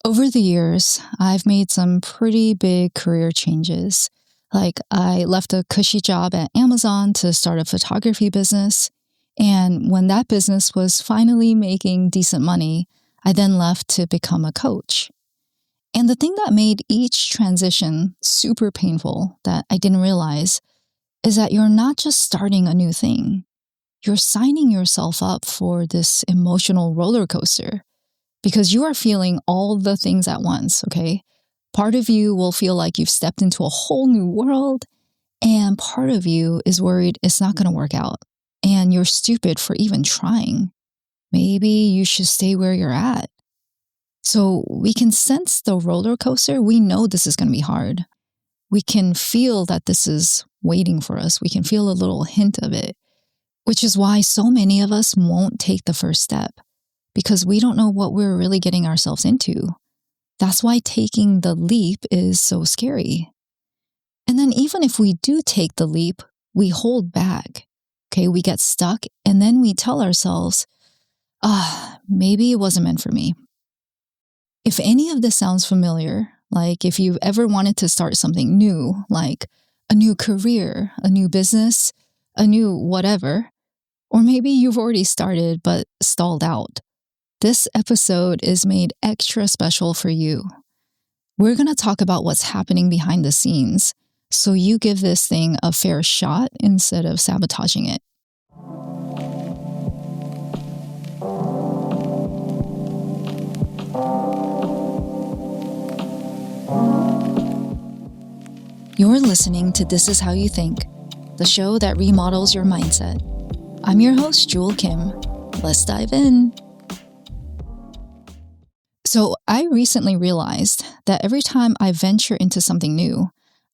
Over the years, I've made some pretty big career changes. Like, I left a cushy job at Amazon to start a photography business. And when that business was finally making decent money, I then left to become a coach. And the thing that made each transition super painful that I didn't realize is that you're not just starting a new thing, you're signing yourself up for this emotional roller coaster because you are feeling all the things at once, okay? Part of you will feel like you've stepped into a whole new world, and part of you is worried it's not going to work out, and you're stupid for even trying. Maybe you should stay where you're at. So we can sense the roller coaster. We know this is going to be hard. We can feel that this is waiting for us. We can feel a little hint of it, which is why so many of us won't take the first step, because we don't know what we're really getting ourselves into. That's why taking the leap is so scary. And then even if we do take the leap, we hold back. Okay, we get stuck, and then we tell ourselves, maybe it wasn't meant for me. If any of this sounds familiar, like if you've ever wanted to start something new, like a new career, a new business, a new whatever, or maybe you've already started but stalled out, this episode is made extra special for you. We're going to talk about what's happening behind the scenes, so you give this thing a fair shot instead of sabotaging it. You're listening to This Is How You Think, the show that remodels your mindset. I'm your host, Jewel Kim. Let's dive in. So I recently realized that every time I venture into something new,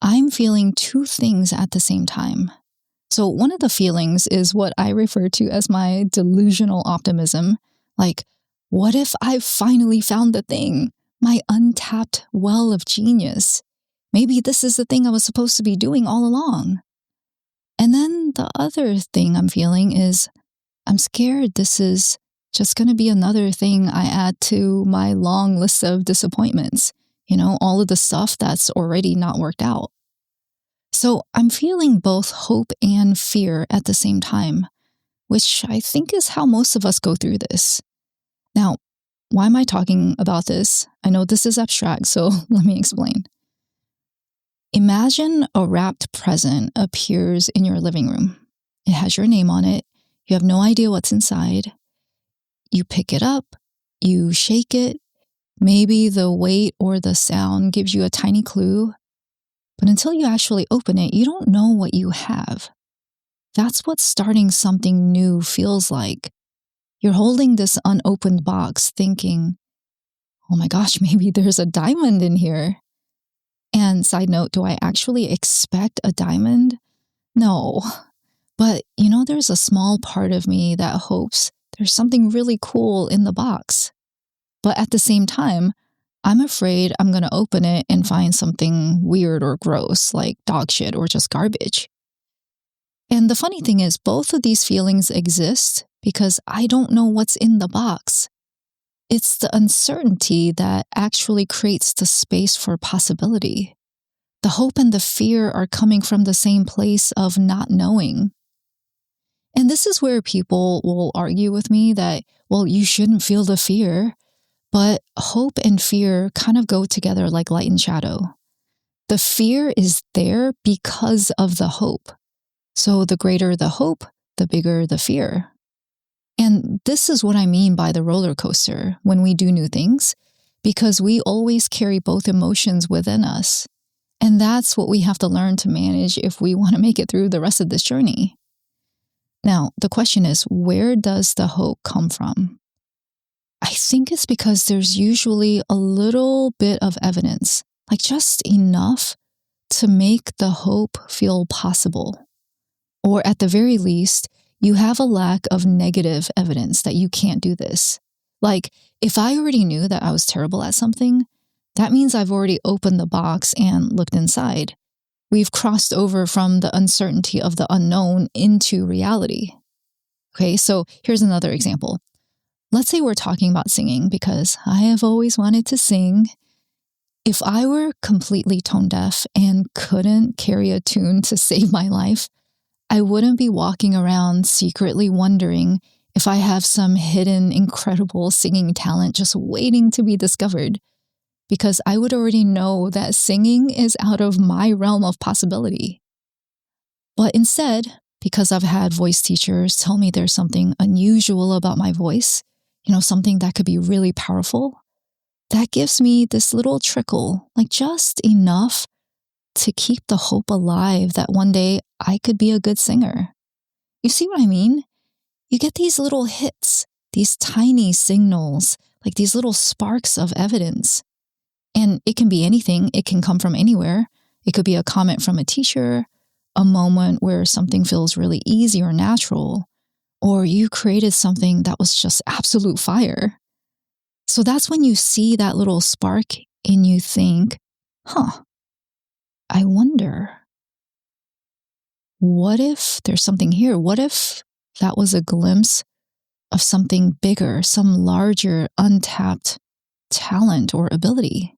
I'm feeling two things at the same time. So one of the feelings is what I refer to as my delusional optimism. Like, what if I've finally found the thing, my untapped well of genius? Maybe this is the thing I was supposed to be doing all along. And then the other thing I'm feeling is I'm scared this is just going to be another thing I add to my long list of disappointments. All of the stuff that's already not worked out. So I'm feeling both hope and fear at the same time, which I think is how most of us go through this. Now, why am I talking about this? I know this is abstract, so let me explain. Imagine a wrapped present appears in your living room. It has your name on it. You have no idea what's inside. You pick it up, you shake it. Maybe the weight or the sound gives you a tiny clue. But until you actually open it, you don't know what you have. That's what starting something new feels like. You're holding this unopened box thinking, oh my gosh, maybe there's a diamond in here. And side note, do I actually expect a diamond? No. But there's a small part of me that hopes there's something really cool in the box. But at the same time, I'm afraid I'm going to open it and find something weird or gross, like dog shit or just garbage. And the funny thing is, both of these feelings exist because I don't know what's in the box. It's the uncertainty that actually creates the space for possibility. The hope and the fear are coming from the same place of not knowing. And this is where people will argue with me that, well, you shouldn't feel the fear. But hope and fear kind of go together like light and shadow. The fear is there because of the hope. So the greater the hope, the bigger the fear. And this is what I mean by the roller coaster when we do new things, because we always carry both emotions within us. And that's what we have to learn to manage if we want to make it through the rest of this journey. Now, the question is, where does the hope come from? I think it's because there's usually a little bit of evidence, like just enough to make the hope feel possible. Or at the very least, you have a lack of negative evidence that you can't do this. Like, if I already knew that I was terrible at something, that means I've already opened the box and looked inside. We've crossed over from the uncertainty of the unknown into reality. Okay, so here's another example. Let's say we're talking about singing because I have always wanted to sing. If I were completely tone deaf and couldn't carry a tune to save my life, I wouldn't be walking around secretly wondering if I have some hidden incredible singing talent just waiting to be discovered, because I would already know that singing is out of my realm of possibility. But instead, because I've had voice teachers tell me there's something unusual about my voice, something that could be really powerful, that gives me this little trickle, like just enough to keep the hope alive that one day I could be a good singer. You see what I mean? You get these little hits, these tiny signals, like these little sparks of evidence. And it can be anything. It can come from anywhere. It could be a comment from a teacher, a moment where something feels really easy or natural, or you created something that was just absolute fire. So that's when you see that little spark and you think, I wonder, what if there's something here? What if that was a glimpse of something bigger, some larger, untapped talent or ability?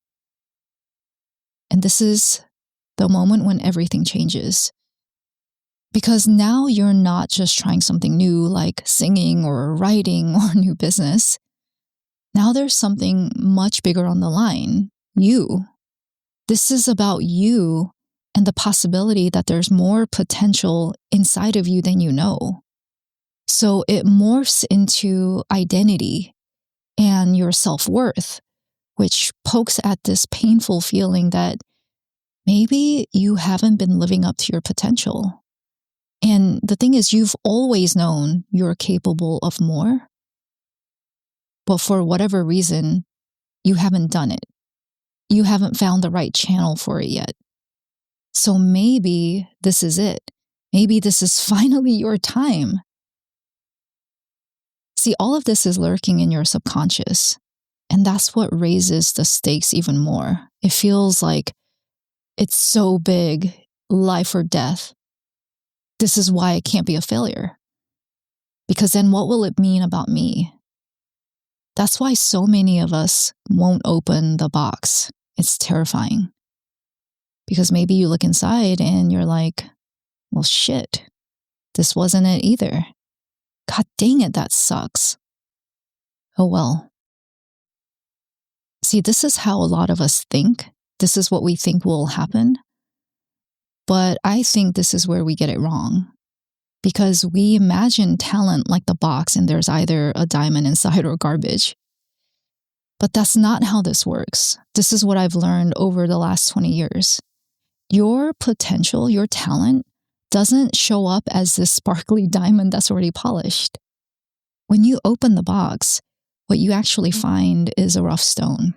And this is the moment when everything changes. Because now you're not just trying something new like singing or writing or new business. Now there's something much bigger on the line, you. This is about you and the possibility that there's more potential inside of you than you know. So it morphs into identity and your self-worth, which pokes at this painful feeling that maybe you haven't been living up to your potential. And the thing is, you've always known you're capable of more, but for whatever reason, you haven't done it. You haven't found the right channel for it yet. So maybe this is it. Maybe this is finally your time. See, all of this is lurking in your subconscious, and that's what raises the stakes even more. It feels like it's so big, life or death. This is why I can't be a failure. Because then what will it mean about me? That's why so many of us won't open the box. It's terrifying. Because maybe you look inside and you're like, well, shit, this wasn't it either. God dang it, that sucks. Oh well. See, this is how a lot of us think. This is what we think will happen. But I think this is where we get it wrong. Because we imagine talent like the box and there's either a diamond inside or garbage. But that's not how this works. This is what I've learned over the last 20 years. Your potential, your talent, doesn't show up as this sparkly diamond that's already polished. When you open the box, what you actually find is a rough stone.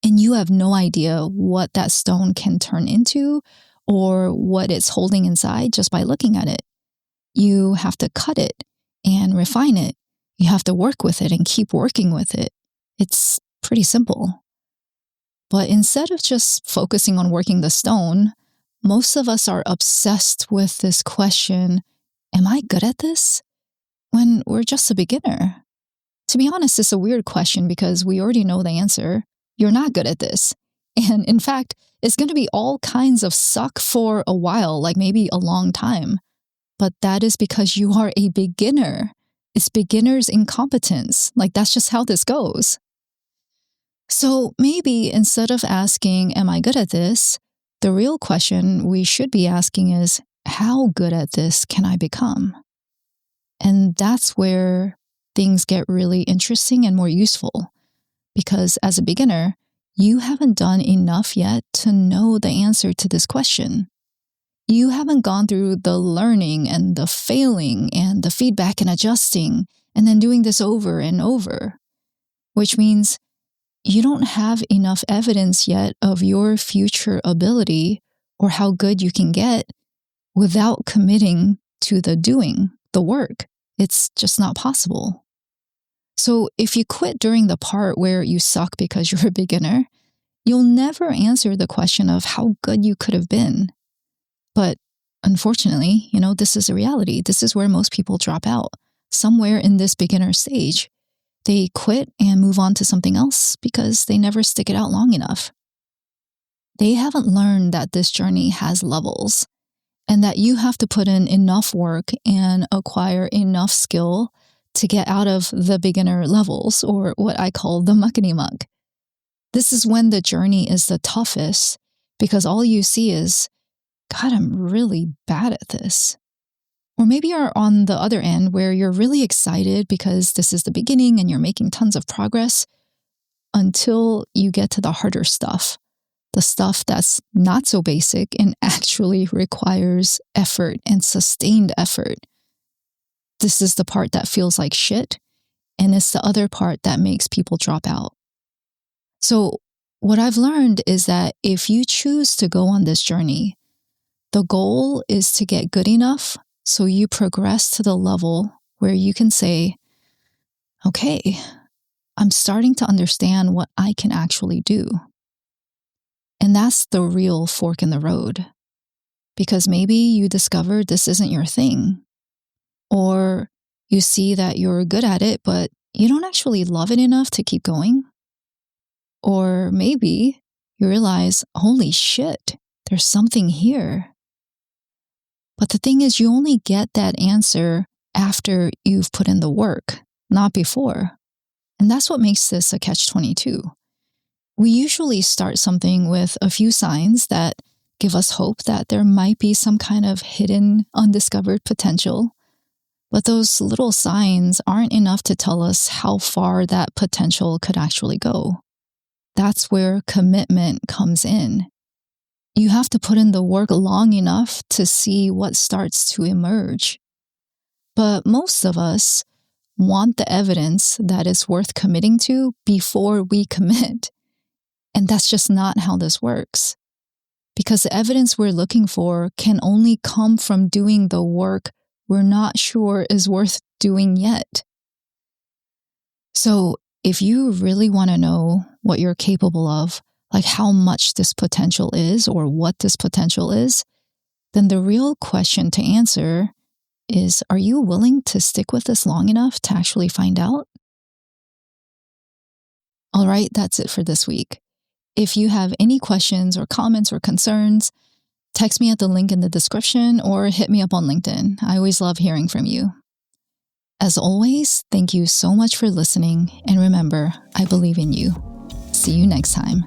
And you have no idea what that stone can turn into or what it's holding inside just by looking at it. You have to cut it and refine it. You have to work with it and keep working with it. It's pretty simple. But instead of just focusing on working the stone, most of us are obsessed with this question, am I good at this? When we're just a beginner. To be honest, it's a weird question because we already know the answer. You're not good at this. And in fact, it's going to be all kinds of suck for a while, like maybe a long time. But that is because you are a beginner. It's beginner's incompetence. Like that's just how this goes. So maybe instead of asking, am I good at this? The real question we should be asking is, how good at this can I become? And that's where things get really interesting and more useful. Because as a beginner, you haven't done enough yet to know the answer to this question. You haven't gone through the learning and the failing and the feedback and adjusting and then doing this over and over, which means you don't have enough evidence yet of your future ability or how good you can get without committing to the doing, the work. It's just not possible. So if you quit during the part where you suck because you're a beginner, you'll never answer the question of how good you could have been. But unfortunately, this is a reality. This is where most people drop out. somewhere in this beginner stage, they quit and move on to something else because they never stick it out long enough. They haven't learned that this journey has levels and that you have to put in enough work and acquire enough skill to get out of the beginner levels, or what I call the muckety muck. This is when the journey is the toughest because all you see is, God, I'm really bad at this. Or maybe you're on the other end where you're really excited because this is the beginning and you're making tons of progress until you get to the harder stuff, the stuff that's not so basic and actually requires effort and sustained effort. This is the part that feels like shit, and it's the other part that makes people drop out. So what I've learned is that if you choose to go on this journey, the goal is to get good enough so you progress to the level where you can say, okay, I'm starting to understand what I can actually do. And that's the real fork in the road. Because maybe you discovered this isn't your thing, or you see that you're good at it, but you don't actually love it enough to keep going. Or maybe you realize, holy shit, there's something here. But the thing is, you only get that answer after you've put in the work, not before. And that's what makes this a catch-22. We usually start something with a few signs that give us hope that there might be some kind of hidden, undiscovered potential. But those little signs aren't enough to tell us how far that potential could actually go. That's where commitment comes in. You have to put in the work long enough to see what starts to emerge. But most of us want the evidence that it's worth committing to before we commit. And that's just not how this works. Because the evidence we're looking for can only come from doing the work we're not sure is worth doing yet. So if you really want to know what you're capable of, like how much this potential is or what this potential is, then the real question to answer is, are you willing to stick with this long enough to actually find out? All right, that's it for this week. If you have any questions or comments or concerns, text me at the link in the description or hit me up on LinkedIn. I always love hearing from you. As always, thank you so much for listening, and remember, I believe in you. See you next time.